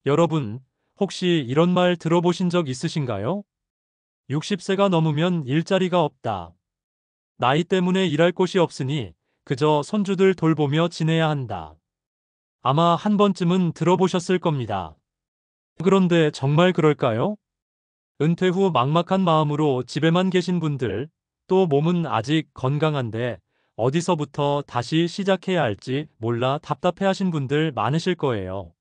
여러분, 혹시 이런 말 들어보신 적 있으신가요? 60세가 넘으면 일자리가 없다. 나이 때문에 일할 곳이 없으니 그저 손주들 돌보며 지내야 한다. 아마 한 번쯤은 들어보셨을 겁니다. 그런데 정말 그럴까요? 은퇴 후 막막한 마음으로 집에만 계신 분들, 또 몸은 아직 건강한데 어디서부터 다시 시작해야 할지 몰라 답답해하신 분들 많으실 거예요.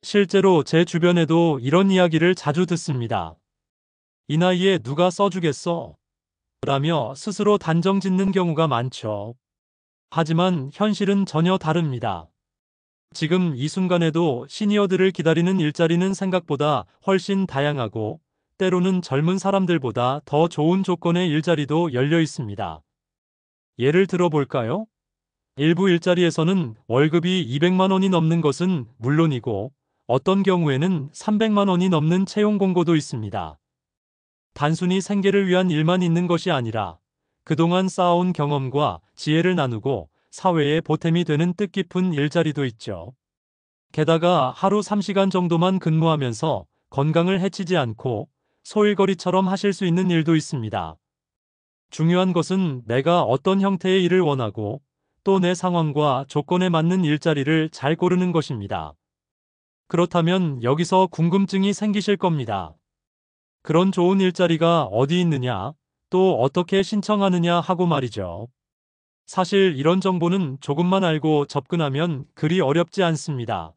실제로 제 주변에도 이런 이야기를 자주 듣습니다. 이 나이에 누가 써주겠어? 라며 스스로 단정 짓는 경우가 많죠. 하지만 현실은 전혀 다릅니다. 지금 이 순간에도 시니어들을 기다리는 일자리는 생각보다 훨씬 다양하고 때로는 젊은 사람들보다 더 좋은 조건의 일자리도 열려 있습니다. 예를 들어 볼까요? 일부 일자리에서는 월급이 200만 원이 넘는 것은 물론이고 어떤 경우에는 300만 원이 넘는 채용 공고도 있습니다. 단순히 생계를 위한 일만 있는 것이 아니라 그동안 쌓아온 경험과 지혜를 나누고 사회에 보탬이 되는 뜻깊은 일자리도 있죠. 게다가 하루 3시간 정도만 근무하면서 건강을 해치지 않고 소일거리처럼 하실 수 있는 일도 있습니다. 중요한 것은 내가 어떤 형태의 일을 원하고 또 내 상황과 조건에 맞는 일자리를 잘 고르는 것입니다. 그렇다면 여기서 궁금증이 생기실 겁니다. 그런 좋은 일자리가 어디 있느냐, 또 어떻게 신청하느냐 하고 말이죠. 사실 이런 정보는 조금만 알고 접근하면 그리 어렵지 않습니다.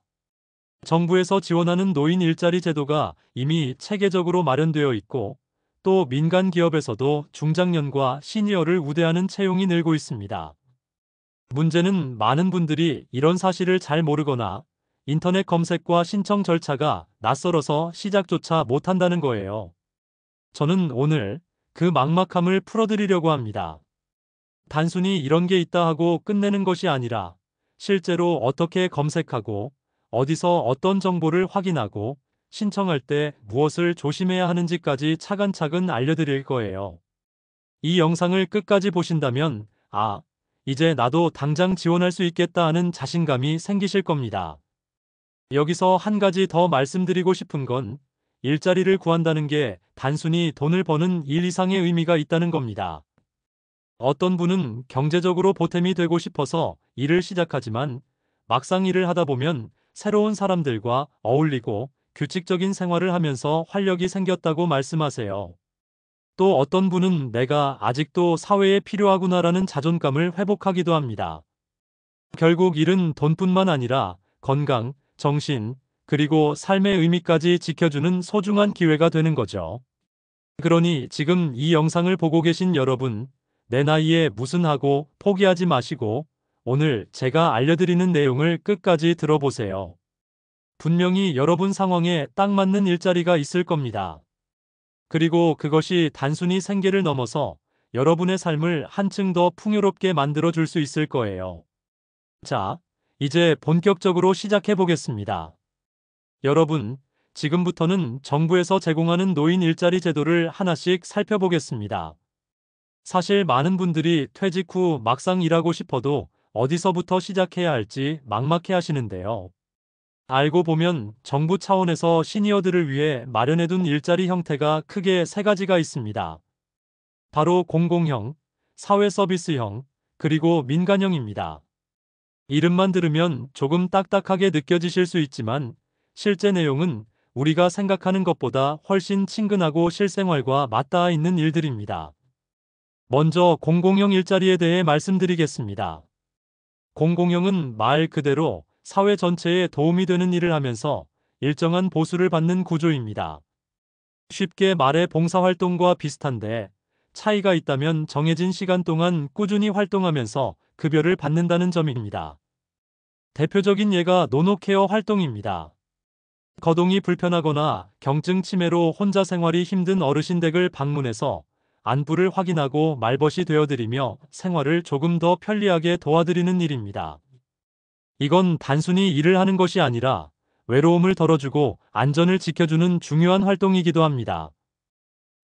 정부에서 지원하는 노인 일자리 제도가 이미 체계적으로 마련되어 있고 또 민간 기업에서도 중장년과 시니어를 우대하는 채용이 늘고 있습니다. 문제는 많은 분들이 이런 사실을 잘 모르거나 인터넷 검색과 신청 절차가 낯설어서 시작조차 못한다는 거예요. 저는 오늘 그 막막함을 풀어드리려고 합니다. 단순히 이런 게 있다 하고 끝내는 것이 아니라 실제로 어떻게 검색하고 어디서 어떤 정보를 확인하고 신청할 때 무엇을 조심해야 하는지까지 차근차근 알려드릴 거예요. 이 영상을 끝까지 보신다면 이제 나도 당장 지원할 수 있겠다 하는 자신감이 생기실 겁니다. 여기서 한 가지 더 말씀드리고 싶은 건 일자리를 구한다는 게 단순히 돈을 버는 일 이상의 의미가 있다는 겁니다. 어떤 분은 경제적으로 보탬이 되고 싶어서 일을 시작하지만 막상 일을 하다 보면 새로운 사람들과 어울리고 규칙적인 생활을 하면서 활력이 생겼다고 말씀하세요. 또 어떤 분은 내가 아직도 사회에 필요하구나라는 자존감을 회복하기도 합니다. 결국 일은 돈뿐만 아니라 건강, 정신, 그리고 삶의 의미까지 지켜주는 소중한 기회가 되는 거죠. 그러니 지금 이 영상을 보고 계신 여러분, 내 나이에 무슨 하고 포기하지 마시고 오늘 제가 알려드리는 내용을 끝까지 들어보세요. 분명히 여러분 상황에 딱 맞는 일자리가 있을 겁니다. 그리고 그것이 단순히 생계를 넘어서 여러분의 삶을 한층 더 풍요롭게 만들어 줄 수 있을 거예요. 자, 이제 본격적으로 시작해 보겠습니다. 여러분, 지금부터는 정부에서 제공하는 노인 일자리 제도를 하나씩 살펴보겠습니다. 사실 많은 분들이 퇴직 후 막상 일하고 싶어도 어디서부터 시작해야 할지 막막해 하시는데요. 알고 보면 정부 차원에서 시니어들을 위해 마련해둔 일자리 형태가 크게 세 가지가 있습니다. 바로 공공형, 사회서비스형, 그리고 민간형입니다. 이름만 들으면 조금 딱딱하게 느껴지실 수 있지만 실제 내용은 우리가 생각하는 것보다 훨씬 친근하고 실생활과 맞닿아 있는 일들입니다. 먼저 공공형 일자리에 대해 말씀드리겠습니다. 공공형은 말 그대로 사회 전체에 도움이 되는 일을 하면서 일정한 보수를 받는 구조입니다. 쉽게 말해 봉사활동과 비슷한데 차이가 있다면 정해진 시간 동안 꾸준히 활동하면서 급여를 받는다는 점입니다. 대표적인 예가 노노케어 활동입니다. 거동이 불편하거나 경증 치매로 혼자 생활이 힘든 어르신 댁을 방문해서 안부를 확인하고 말벗이 되어드리며 생활을 조금 더 편리하게 도와드리는 일입니다. 이건 단순히 일을 하는 것이 아니라 외로움을 덜어주고 안전을 지켜주는 중요한 활동이기도 합니다.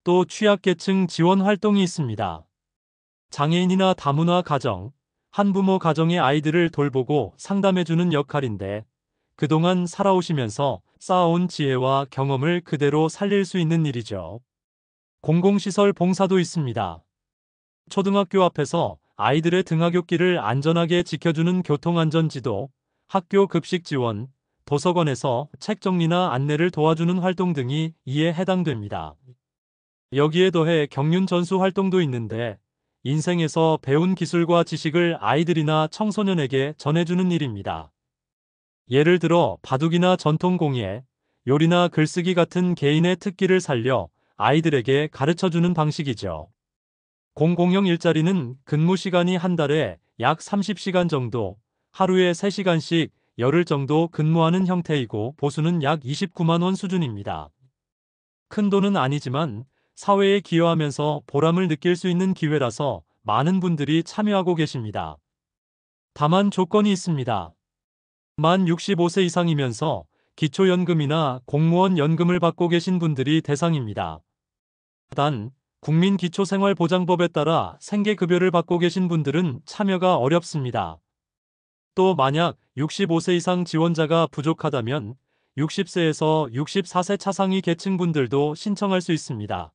또 취약계층 지원 활동이 있습니다. 장애인이나 다문화 가정, 한부모 가정의 아이들을 돌보고 상담해주는 역할인데 그동안 살아오시면서 쌓아온 지혜와 경험을 그대로 살릴 수 있는 일이죠. 공공시설 봉사도 있습니다. 초등학교 앞에서 아이들의 등하굣길을 안전하게 지켜주는 교통안전지도, 학교 급식 지원, 도서관에서 책 정리나 안내를 도와주는 활동 등이 이에 해당됩니다. 여기에 더해 경륜 전수 활동도 있는데 인생에서 배운 기술과 지식을 아이들이나 청소년에게 전해주는 일입니다. 예를 들어 바둑이나 전통공예, 요리나 글쓰기 같은 개인의 특기를 살려 아이들에게 가르쳐주는 방식이죠. 공공형 일자리는 근무 시간이 한 달에 약 30시간 정도, 하루에 3시간씩 열흘 정도 근무하는 형태이고 보수는 약 29만 원 수준입니다. 큰 돈은 아니지만 사회에 기여하면서 보람을 느낄 수 있는 기회라서 많은 분들이 참여하고 계십니다. 다만 조건이 있습니다. 만 65세 이상이면서 기초연금이나 공무원 연금을 받고 계신 분들이 대상입니다. 단, 국민기초생활보장법에 따라 생계급여를 받고 계신 분들은 참여가 어렵습니다. 또 만약 65세 이상 지원자가 부족하다면 60세에서 64세 차상위 계층분들도 신청할 수 있습니다.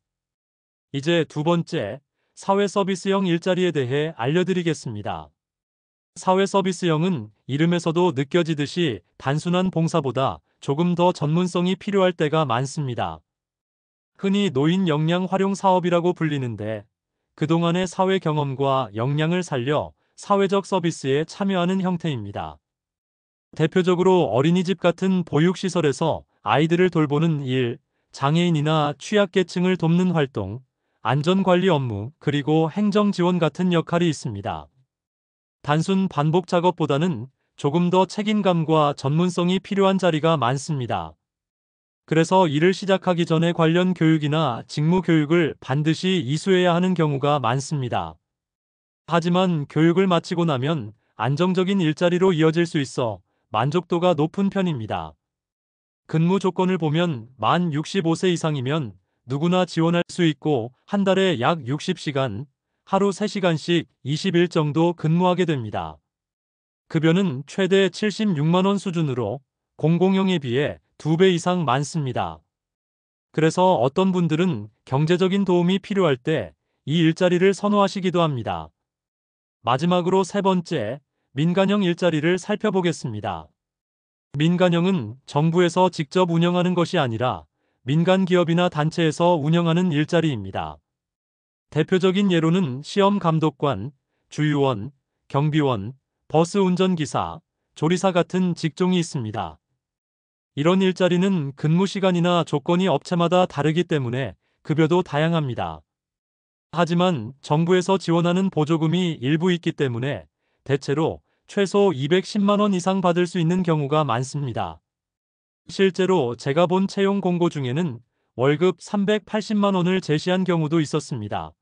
이제 두 번째, 사회서비스형 일자리에 대해 알려드리겠습니다. 사회서비스형은 이름에서도 느껴지듯이 단순한 봉사보다 조금 더 전문성이 필요할 때가 많습니다. 흔히 노인 역량 활용 사업이라고 불리는데 그동안의 사회 경험과 역량을 살려 사회적 서비스에 참여하는 형태입니다. 대표적으로 어린이집 같은 보육시설에서 아이들을 돌보는 일, 장애인이나 취약계층을 돕는 활동, 안전관리 업무, 그리고 행정지원 같은 역할이 있습니다. 단순 반복 작업보다는 조금 더 책임감과 전문성이 필요한 자리가 많습니다. 그래서 일을 시작하기 전에 관련 교육이나 직무 교육을 반드시 이수해야 하는 경우가 많습니다. 하지만 교육을 마치고 나면 안정적인 일자리로 이어질 수 있어 만족도가 높은 편입니다. 근무 조건을 보면 만 65세 이상이면 누구나 지원할 수 있고 한 달에 약 60시간, 하루 3시간씩 20일 정도 근무하게 됩니다. 급여는 최대 76만 원 수준으로 공공형에 비해 2배 이상 많습니다. 그래서 어떤 분들은 경제적인 도움이 필요할 때 이 일자리를 선호하시기도 합니다. 마지막으로 세 번째, 민간형 일자리를 살펴보겠습니다. 민간형은 정부에서 직접 운영하는 것이 아니라 민간 기업이나 단체에서 운영하는 일자리입니다. 대표적인 예로는 시험 감독관, 주유원, 경비원, 버스 운전기사, 조리사 같은 직종이 있습니다. 이런 일자리는 근무 시간이나 조건이 업체마다 다르기 때문에 급여도 다양합니다. 하지만 정부에서 지원하는 보조금이 일부 있기 때문에 대체로 최소 210만 원 이상 받을 수 있는 경우가 많습니다. 실제로 제가 본 채용 공고 중에는 월급 380만 원을 제시한 경우도 있었습니다.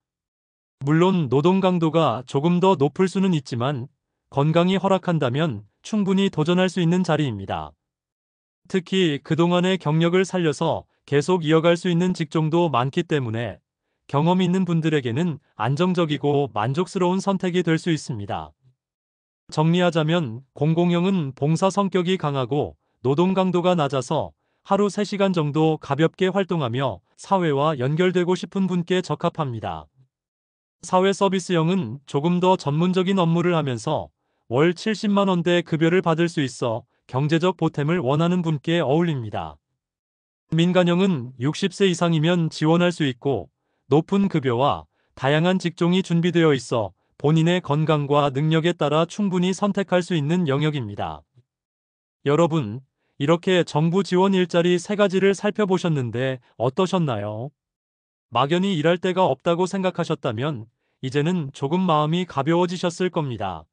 물론 노동 강도가 조금 더 높을 수는 있지만 건강이 허락한다면 충분히 도전할 수 있는 자리입니다. 특히 그동안의 경력을 살려서 계속 이어갈 수 있는 직종도 많기 때문에 경험이 있는 분들에게는 안정적이고 만족스러운 선택이 될 수 있습니다. 정리하자면 공공형은 봉사 성격이 강하고 노동 강도가 낮아서 하루 3시간 정도 가볍게 활동하며 사회와 연결되고 싶은 분께 적합합니다. 사회 서비스형은 조금 더 전문적인 업무를 하면서 월 70만 원대 급여를 받을 수 있어 경제적 보탬을 원하는 분께 어울립니다. 민간형은 60세 이상이면 지원할 수 있고 높은 급여와 다양한 직종이 준비되어 있어 본인의 건강과 능력에 따라 충분히 선택할 수 있는 영역입니다. 여러분, 이렇게 정부 지원 일자리 3가지를 살펴보셨는데 어떠셨나요? 막연히 일할 데가 없다고 생각하셨다면 이제는 조금 마음이 가벼워지셨을 겁니다.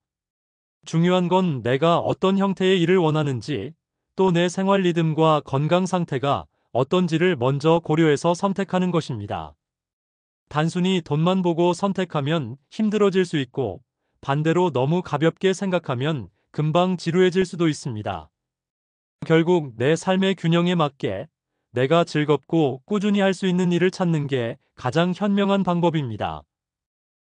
중요한 건 내가 어떤 형태의 일을 원하는지, 또 내 생활 리듬과 건강 상태가 어떤지를 먼저 고려해서 선택하는 것입니다. 단순히 돈만 보고 선택하면 힘들어질 수 있고 반대로 너무 가볍게 생각하면 금방 지루해질 수도 있습니다. 결국 내 삶의 균형에 맞게 내가 즐겁고 꾸준히 할 수 있는 일을 찾는 게 가장 현명한 방법입니다.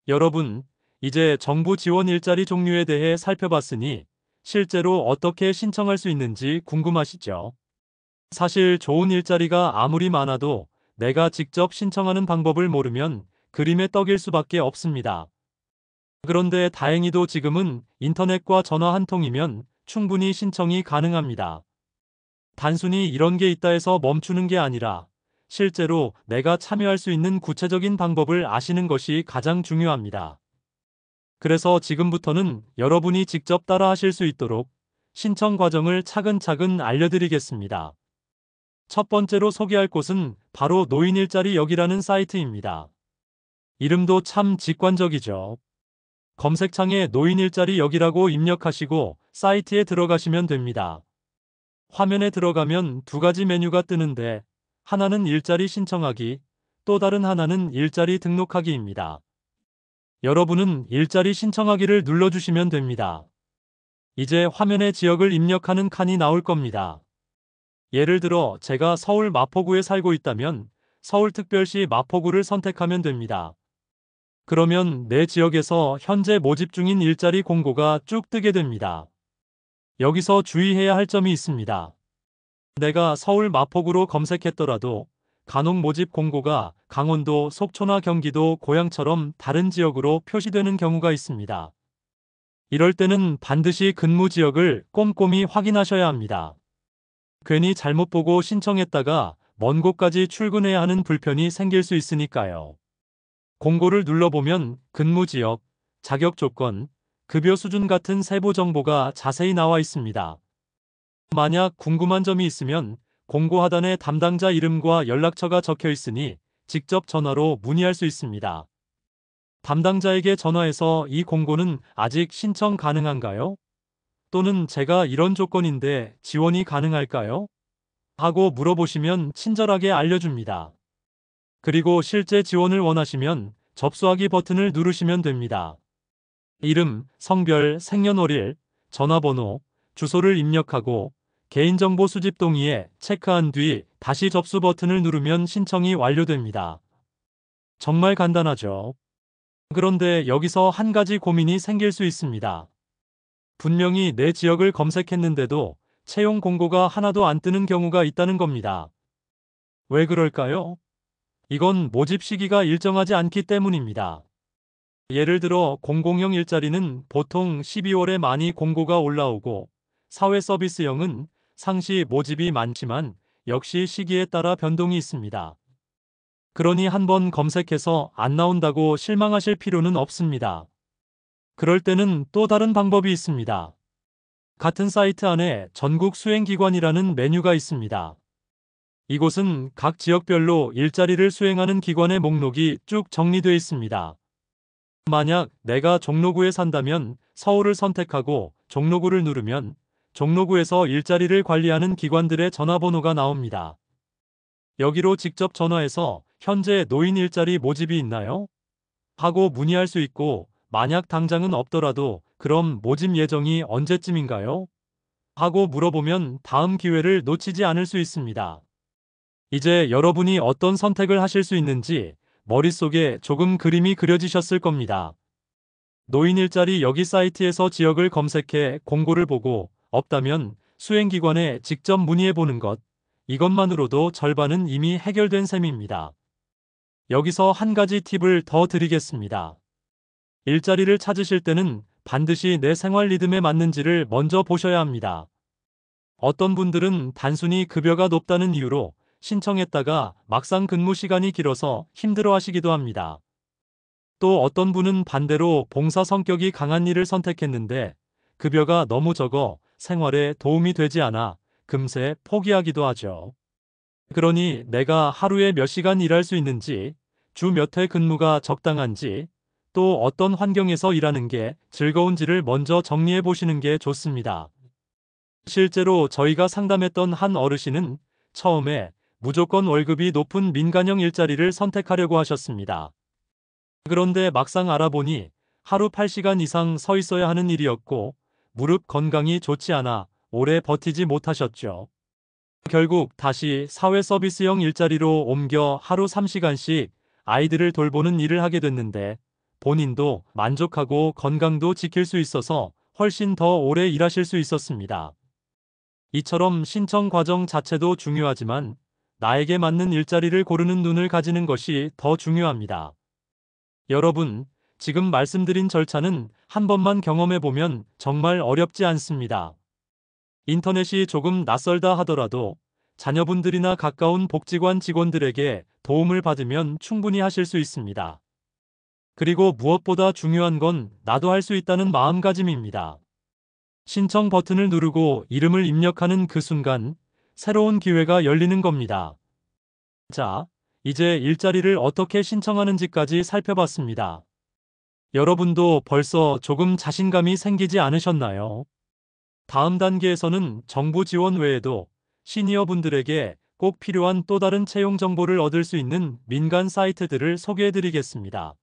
여러분, 이제 정부 지원 일자리 종류에 대해 살펴봤으니 실제로 어떻게 신청할 수 있는지 궁금하시죠? 사실 좋은 일자리가 아무리 많아도 내가 직접 신청하는 방법을 모르면 그림의 떡일 수밖에 없습니다. 그런데 다행히도 지금은 인터넷과 전화 한 통이면 충분히 신청이 가능합니다. 단순히 이런 게 있다 해서 멈추는 게 아니라 실제로 내가 참여할 수 있는 구체적인 방법을 아시는 것이 가장 중요합니다. 그래서 지금부터는 여러분이 직접 따라 하실 수 있도록 신청 과정을 차근차근 알려드리겠습니다. 첫 번째로 소개할 곳은 바로 노인일자리역이라는 사이트입니다. 이름도 참 직관적이죠. 검색창에 노인일자리역이라고 입력하시고 사이트에 들어가시면 됩니다. 화면에 들어가면 두 가지 메뉴가 뜨는데 하나는 일자리 신청하기, 또 다른 하나는 일자리 등록하기입니다. 여러분은 일자리 신청하기를 눌러주시면 됩니다. 이제 화면에 지역을 입력하는 칸이 나올 겁니다. 예를 들어 제가 서울 마포구에 살고 있다면 서울특별시 마포구를 선택하면 됩니다. 그러면 내 지역에서 현재 모집 중인 일자리 공고가 쭉 뜨게 됩니다. 여기서 주의해야 할 점이 있습니다. 내가 서울 마포구로 검색했더라도 간혹 모집 공고가 강원도, 속초나 경기도, 고향처럼 다른 지역으로 표시되는 경우가 있습니다. 이럴 때는 반드시 근무 지역을 꼼꼼히 확인하셔야 합니다. 괜히 잘못 보고 신청했다가 먼 곳까지 출근해야 하는 불편이 생길 수 있으니까요. 공고를 눌러보면 근무 지역, 자격 조건, 급여 수준 같은 세부 정보가 자세히 나와 있습니다. 만약 궁금한 점이 있으면 공고 하단에 담당자 이름과 연락처가 적혀 있으니 직접 전화로 문의할 수 있습니다. 담당자에게 전화해서 이 공고는 아직 신청 가능한가요? 또는 제가 이런 조건인데 지원이 가능할까요? 하고 물어보시면 친절하게 알려줍니다. 그리고 실제 지원을 원하시면 접수하기 버튼을 누르시면 됩니다. 이름, 성별, 생년월일, 전화번호, 주소를 입력하고 개인정보 수집 동의에 체크한 뒤 다시 접수 버튼을 누르면 신청이 완료됩니다. 정말 간단하죠? 그런데 여기서 한 가지 고민이 생길 수 있습니다. 분명히 내 지역을 검색했는데도 채용 공고가 하나도 안 뜨는 경우가 있다는 겁니다. 왜 그럴까요? 이건 모집 시기가 일정하지 않기 때문입니다. 예를 들어 공공형 일자리는 보통 12월에 많이 공고가 올라오고 사회서비스형은 상시 모집이 많지만 역시 시기에 따라 변동이 있습니다. 그러니 한번 검색해서 안 나온다고 실망하실 필요는 없습니다. 그럴 때는 또 다른 방법이 있습니다. 같은 사이트 안에 전국 수행기관이라는 메뉴가 있습니다. 이곳은 각 지역별로 일자리를 수행하는 기관의 목록이 쭉 정리되어 있습니다. 만약 내가 종로구에 산다면 서울을 선택하고 종로구를 누르면 종로구에서 일자리를 관리하는 기관들의 전화번호가 나옵니다. 여기로 직접 전화해서 현재 노인 일자리 모집이 있나요? 하고 문의할 수 있고 만약 당장은 없더라도 그럼 모집 예정이 언제쯤인가요? 하고 물어보면 다음 기회를 놓치지 않을 수 있습니다. 이제 여러분이 어떤 선택을 하실 수 있는지 머릿속에 조금 그림이 그려지셨을 겁니다. 노인 일자리 여기 사이트에서 지역을 검색해 공고를 보고 없다면 수행기관에 직접 문의해 보는 것, 이것만으로도 절반은 이미 해결된 셈입니다. 여기서 한 가지 팁을 더 드리겠습니다. 일자리를 찾으실 때는 반드시 내 생활 리듬에 맞는지를 먼저 보셔야 합니다. 어떤 분들은 단순히 급여가 높다는 이유로 신청했다가 막상 근무 시간이 길어서 힘들어 하시기도 합니다. 또 어떤 분은 반대로 봉사 성격이 강한 일을 선택했는데 급여가 너무 적어 생활에 도움이 되지 않아 금세 포기하기도 하죠. 그러니 내가 하루에 몇 시간 일할 수 있는지, 주 몇 회 근무가 적당한지, 또 어떤 환경에서 일하는 게 즐거운지를 먼저 정리해 보시는 게 좋습니다. 실제로 저희가 상담했던 한 어르신은 처음에 무조건 월급이 높은 민간형 일자리를 선택하려고 하셨습니다. 그런데 막상 알아보니 하루 8시간 이상 서 있어야 하는 일이었고 무릎 건강이 좋지 않아 오래 버티지 못하셨죠. 결국 다시 사회 서비스형 일자리로 옮겨 하루 3시간씩 아이들을 돌보는 일을 하게 됐는데 본인도 만족하고 건강도 지킬 수 있어서 훨씬 더 오래 일하실 수 있었습니다. 이처럼 신청 과정 자체도 중요하지만 나에게 맞는 일자리를 고르는 눈을 가지는 것이 더 중요합니다. 여러분, 지금 말씀드린 절차는 한 번만 경험해 보면 정말 어렵지 않습니다. 인터넷이 조금 낯설다 하더라도 자녀분들이나 가까운 복지관 직원들에게 도움을 받으면 충분히 하실 수 있습니다. 그리고 무엇보다 중요한 건 나도 할 수 있다는 마음가짐입니다. 신청 버튼을 누르고 이름을 입력하는 그 순간 새로운 기회가 열리는 겁니다. 자, 이제 일자리를 어떻게 신청하는지까지 살펴봤습니다. 여러분도 벌써 조금 자신감이 생기지 않으셨나요? 다음 단계에서는 정부 지원 외에도 시니어 분들에게 꼭 필요한 또 다른 채용 정보를 얻을 수 있는 민간 사이트들을 소개해 드리겠습니다.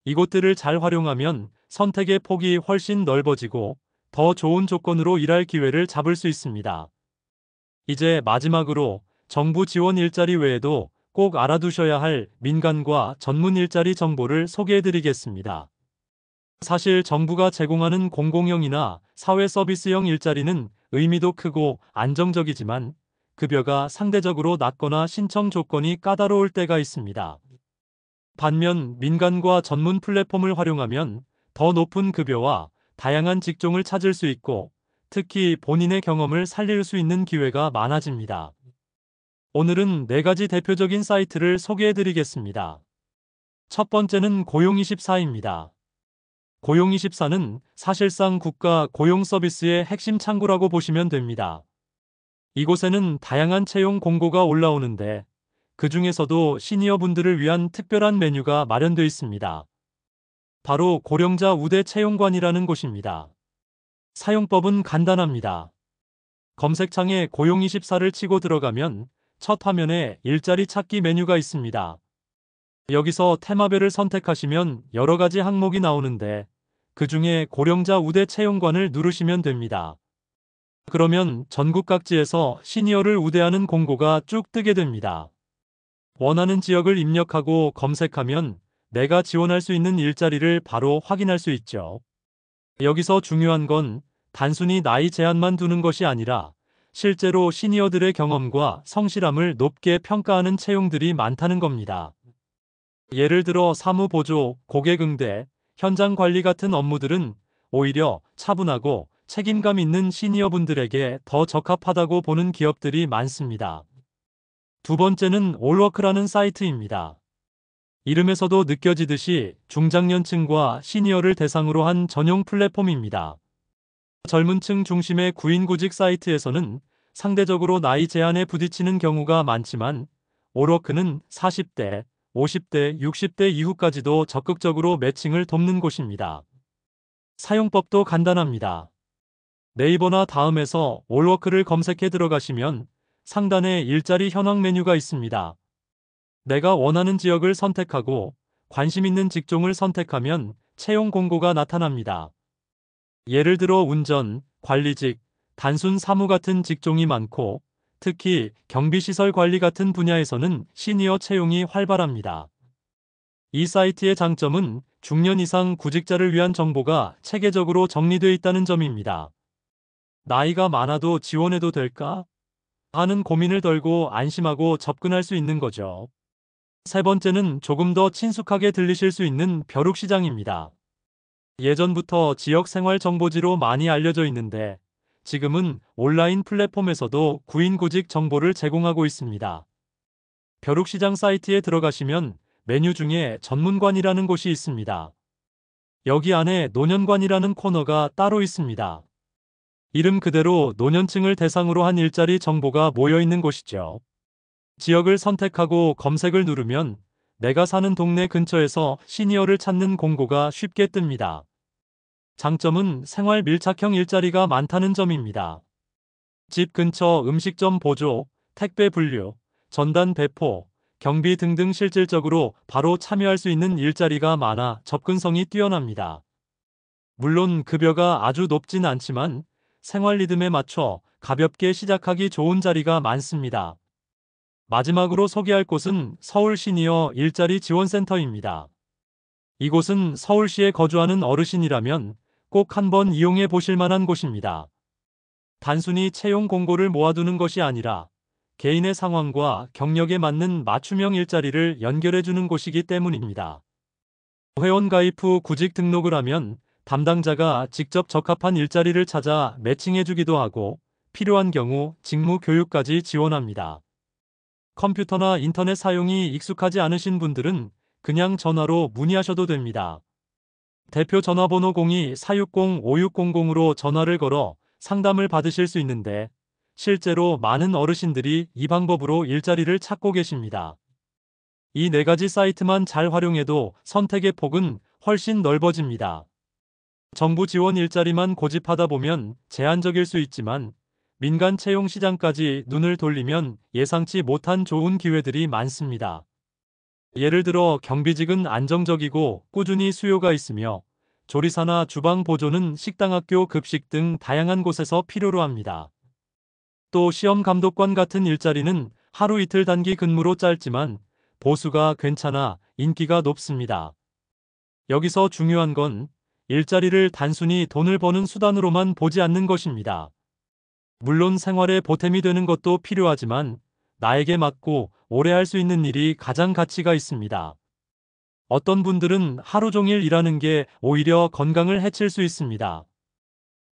이곳들을 잘 활용하면 선택의 폭이 훨씬 넓어지고 더 좋은 조건으로 일할 기회를 잡을 수 있습니다. 이제 마지막으로 정부 지원 일자리 외에도 꼭 알아두셔야 할 민간과 전문 일자리 정보를 소개해 드리겠습니다. 사실 정부가 제공하는 공공형이나 사회 서비스형 일자리는 의미도 크고 안정적이지만 급여가 상대적으로 낮거나 신청 조건이 까다로울 때가 있습니다. 반면 민간과 전문 플랫폼을 활용하면 더 높은 급여와 다양한 직종을 찾을 수 있고 특히 본인의 경험을 살릴 수 있는 기회가 많아집니다. 오늘은 4가지 대표적인 사이트를 소개해 드리겠습니다. 첫 번째는 고용24입니다. 고용24는 사실상 국가 고용 서비스의 핵심 창구라고 보시면 됩니다. 이곳에는 다양한 채용 공고가 올라오는데 그 중에서도 시니어 분들을 위한 특별한 메뉴가 마련되어 있습니다. 바로 고령자 우대 채용관이라는 곳입니다. 사용법은 간단합니다. 검색창에 고용24를 치고 들어가면 첫 화면에 일자리 찾기 메뉴가 있습니다. 여기서 테마별을 선택하시면 여러 가지 항목이 나오는데 그 중에 고령자 우대 채용관을 누르시면 됩니다. 그러면 전국 각지에서 시니어를 우대하는 공고가 쭉 뜨게 됩니다. 원하는 지역을 입력하고 검색하면 내가 지원할 수 있는 일자리를 바로 확인할 수 있죠. 여기서 중요한 건 단순히 나이 제한만 두는 것이 아니라 실제로 시니어들의 경험과 성실함을 높게 평가하는 채용들이 많다는 겁니다. 예를 들어 사무보조, 고객응대, 현장 관리 같은 업무들은 오히려 차분하고 책임감 있는 시니어분들에게 더 적합하다고 보는 기업들이 많습니다. 두 번째는 올워크라는 사이트입니다. 이름에서도 느껴지듯이 중장년층과 시니어를 대상으로 한 전용 플랫폼입니다. 젊은 층 중심의 구인구직 사이트에서는 상대적으로 나이 제한에 부딪히는 경우가 많지만 올워크는 40대, 50대, 60대 이후까지도 적극적으로 매칭을 돕는 곳입니다. 사용법도 간단합니다. 네이버나 다음에서 올워크를 검색해 들어가시면 상단에 일자리 현황 메뉴가 있습니다. 내가 원하는 지역을 선택하고 관심 있는 직종을 선택하면 채용 공고가 나타납니다. 예를 들어 운전, 관리직, 단순 사무 같은 직종이 많고 특히 경비시설 관리 같은 분야에서는 시니어 채용이 활발합니다. 이 사이트의 장점은 중년 이상 구직자를 위한 정보가 체계적으로 정리되어 있다는 점입니다. 나이가 많아도 지원해도 될까? 하는 고민을 덜고 안심하고 접근할 수 있는 거죠. 세 번째는 조금 더 친숙하게 들리실 수 있는 벼룩시장입니다. 예전부터 지역 생활 정보지로 많이 알려져 있는데 지금은 온라인 플랫폼에서도 구인구직 정보를 제공하고 있습니다. 벼룩시장 사이트에 들어가시면 메뉴 중에 전문관이라는 곳이 있습니다. 여기 안에 노년관이라는 코너가 따로 있습니다. 이름 그대로 노년층을 대상으로 한 일자리 정보가 모여 있는 곳이죠. 지역을 선택하고 검색을 누르면 내가 사는 동네 근처에서 시니어를 찾는 공고가 쉽게 뜹니다. 장점은 생활 밀착형 일자리가 많다는 점입니다. 집 근처 음식점 보조, 택배 분류, 전단 배포, 경비 등등 실질적으로 바로 참여할 수 있는 일자리가 많아 접근성이 뛰어납니다. 물론 급여가 아주 높진 않지만 생활 리듬에 맞춰 가볍게 시작하기 좋은 자리가 많습니다. 마지막으로 소개할 곳은 서울 시니어 일자리 지원센터입니다. 이곳은 서울시에 거주하는 어르신이라면 꼭 한번 이용해 보실 만한 곳입니다. 단순히 채용 공고를 모아두는 것이 아니라 개인의 상황과 경력에 맞는 맞춤형 일자리를 연결해주는 곳이기 때문입니다. 회원 가입 후 구직 등록을 하면 담당자가 직접 적합한 일자리를 찾아 매칭해주기도 하고 필요한 경우 직무 교육까지 지원합니다. 컴퓨터나 인터넷 사용이 익숙하지 않으신 분들은 그냥 전화로 문의하셔도 됩니다. 대표 전화번호 02-460-5600으로 전화를 걸어 상담을 받으실 수 있는데 실제로 많은 어르신들이 이 방법으로 일자리를 찾고 계십니다. 이 네 가지 사이트만 잘 활용해도 선택의 폭은 훨씬 넓어집니다. 정부 지원 일자리만 고집하다 보면 제한적일 수 있지만 민간 채용 시장까지 눈을 돌리면 예상치 못한 좋은 기회들이 많습니다. 예를 들어 경비직은 안정적이고 꾸준히 수요가 있으며 조리사나 주방 보조는 식당, 학교, 급식 등 다양한 곳에서 필요로 합니다. 또 시험 감독관 같은 일자리는 하루 이틀 단기 근무로 짧지만 보수가 괜찮아 인기가 높습니다. 여기서 중요한 건 일자리를 단순히 돈을 버는 수단으로만 보지 않는 것입니다. 물론 생활에 보탬이 되는 것도 필요하지만 나에게 맞고 오래 할 수 있는 일이 가장 가치가 있습니다. 어떤 분들은 하루 종일 일하는 게 오히려 건강을 해칠 수 있습니다.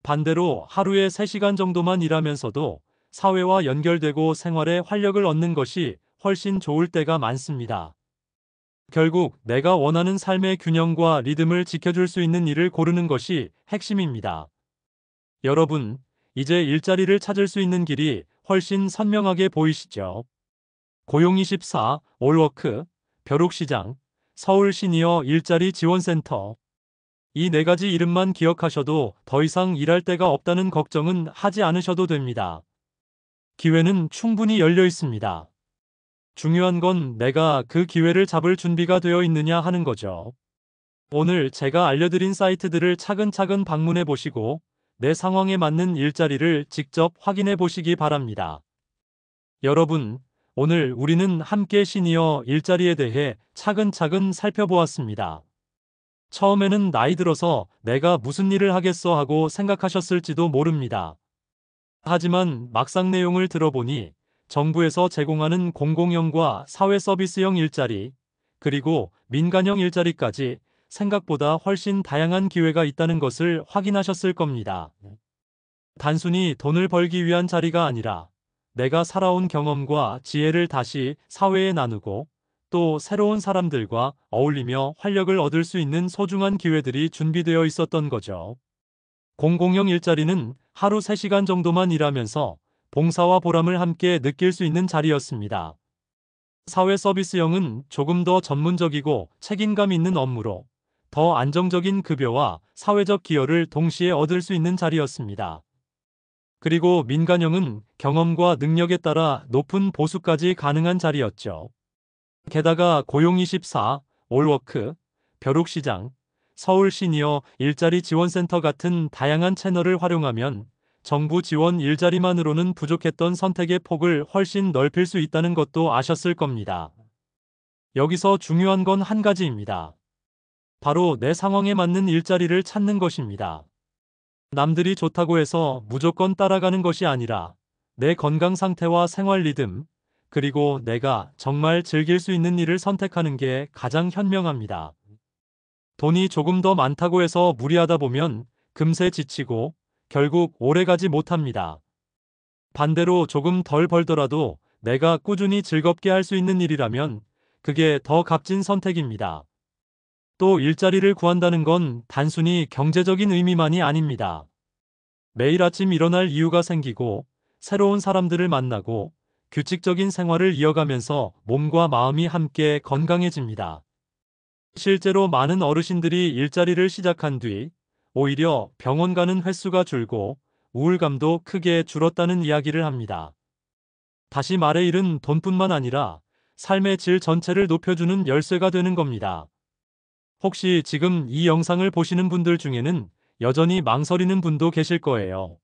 반대로 하루에 3시간 정도만 일하면서도 사회와 연결되고 생활에 활력을 얻는 것이 훨씬 좋을 때가 많습니다. 결국 내가 원하는 삶의 균형과 리듬을 지켜줄 수 있는 일을 고르는 것이 핵심입니다. 여러분, 이제 일자리를 찾을 수 있는 길이 훨씬 선명하게 보이시죠? 고용24, 올워크, 벼룩시장, 서울 시니어 일자리 지원센터. 이 네 가지 이름만 기억하셔도 더 이상 일할 데가 없다는 걱정은 하지 않으셔도 됩니다. 기회는 충분히 열려 있습니다. 중요한 건 내가 그 기회를 잡을 준비가 되어 있느냐 하는 거죠. 오늘 제가 알려드린 사이트들을 차근차근 방문해 보시고 내 상황에 맞는 일자리를 직접 확인해 보시기 바랍니다. 여러분, 오늘 우리는 함께 시니어 일자리에 대해 차근차근 살펴보았습니다. 처음에는 나이 들어서 내가 무슨 일을 하겠어 하고 생각하셨을지도 모릅니다. 하지만 막상 내용을 들어보니 정부에서 제공하는 공공형과 사회 서비스형 일자리, 그리고 민간형 일자리까지 생각보다 훨씬 다양한 기회가 있다는 것을 확인하셨을 겁니다. 단순히 돈을 벌기 위한 자리가 아니라 내가 살아온 경험과 지혜를 다시 사회에 나누고 또 새로운 사람들과 어울리며 활력을 얻을 수 있는 소중한 기회들이 준비되어 있었던 거죠. 공공형 일자리는 하루 3시간 정도만 일하면서 봉사와 보람을 함께 느낄 수 있는 자리였습니다. 사회 서비스형은 조금 더 전문적이고 책임감 있는 업무로 더 안정적인 급여와 사회적 기여를 동시에 얻을 수 있는 자리였습니다. 그리고 민간형은 경험과 능력에 따라 높은 보수까지 가능한 자리였죠. 게다가 고용24, 올워크, 벼룩시장, 서울 시니어 일자리 지원센터 같은 다양한 채널을 활용하면 정부 지원 일자리만으로는 부족했던 선택의 폭을 훨씬 넓힐 수 있다는 것도 아셨을 겁니다. 여기서 중요한 건 한 가지입니다. 바로 내 상황에 맞는 일자리를 찾는 것입니다. 남들이 좋다고 해서 무조건 따라가는 것이 아니라 내 건강 상태와 생활 리듬, 그리고 내가 정말 즐길 수 있는 일을 선택하는 게 가장 현명합니다. 돈이 조금 더 많다고 해서 무리하다 보면 금세 지치고 결국 오래 가지 못합니다. 반대로 조금 덜 벌더라도 내가 꾸준히 즐겁게 할 수 있는 일이라면 그게 더 값진 선택입니다. 또 일자리를 구한다는 건 단순히 경제적인 의미만이 아닙니다. 매일 아침 일어날 이유가 생기고 새로운 사람들을 만나고 규칙적인 생활을 이어가면서 몸과 마음이 함께 건강해집니다. 실제로 많은 어르신들이 일자리를 시작한 뒤 오히려 병원 가는 횟수가 줄고 우울감도 크게 줄었다는 이야기를 합니다. 다시 말해 일은 돈뿐만 아니라 삶의 질 전체를 높여주는 열쇠가 되는 겁니다. 혹시 지금 이 영상을 보시는 분들 중에는 여전히 망설이는 분도 계실 거예요.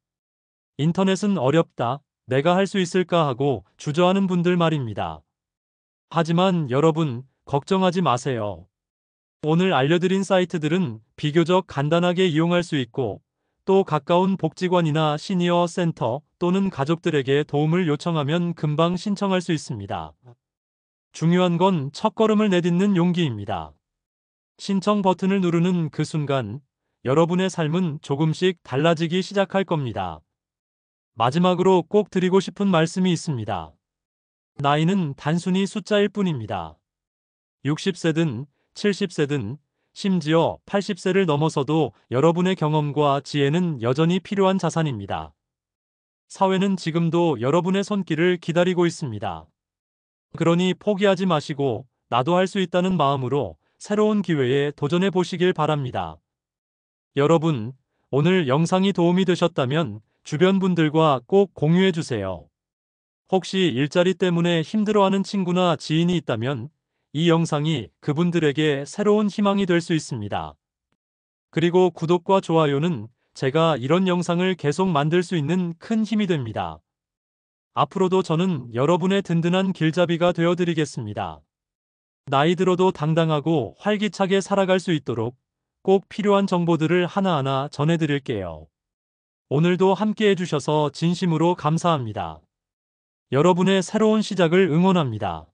인터넷은 어렵다, 내가 할 수 있을까 하고 주저하는 분들 말입니다. 하지만 여러분, 걱정하지 마세요. 오늘 알려드린 사이트들은 비교적 간단하게 이용할 수 있고 또 가까운 복지관이나 시니어 센터 또는 가족들에게 도움을 요청하면 금방 신청할 수 있습니다. 중요한 건 첫걸음을 내딛는 용기입니다. 신청 버튼을 누르는 그 순간 여러분의 삶은 조금씩 달라지기 시작할 겁니다. 마지막으로 꼭 드리고 싶은 말씀이 있습니다. 나이는 단순히 숫자일 뿐입니다. 60세든 70세든 심지어 80세를 넘어서도 여러분의 경험과 지혜는 여전히 필요한 자산입니다. 사회는 지금도 여러분의 손길을 기다리고 있습니다. 그러니 포기하지 마시고 나도 할 수 있다는 마음으로 새로운 기회에 도전해 보시길 바랍니다. 여러분, 오늘 영상이 도움이 되셨다면 주변 분들과 꼭 공유해 주세요. 혹시 일자리 때문에 힘들어하는 친구나 지인이 있다면 이 영상이 그분들에게 새로운 희망이 될 수 있습니다. 그리고 구독과 좋아요는 제가 이런 영상을 계속 만들 수 있는 큰 힘이 됩니다. 앞으로도 저는 여러분의 든든한 길잡이가 되어 드리겠습니다. 나이 들어도 당당하고 활기차게 살아갈 수 있도록 꼭 필요한 정보들을 하나하나 전해드릴게요. 오늘도 함께 해주셔서 진심으로 감사합니다. 여러분의 새로운 시작을 응원합니다.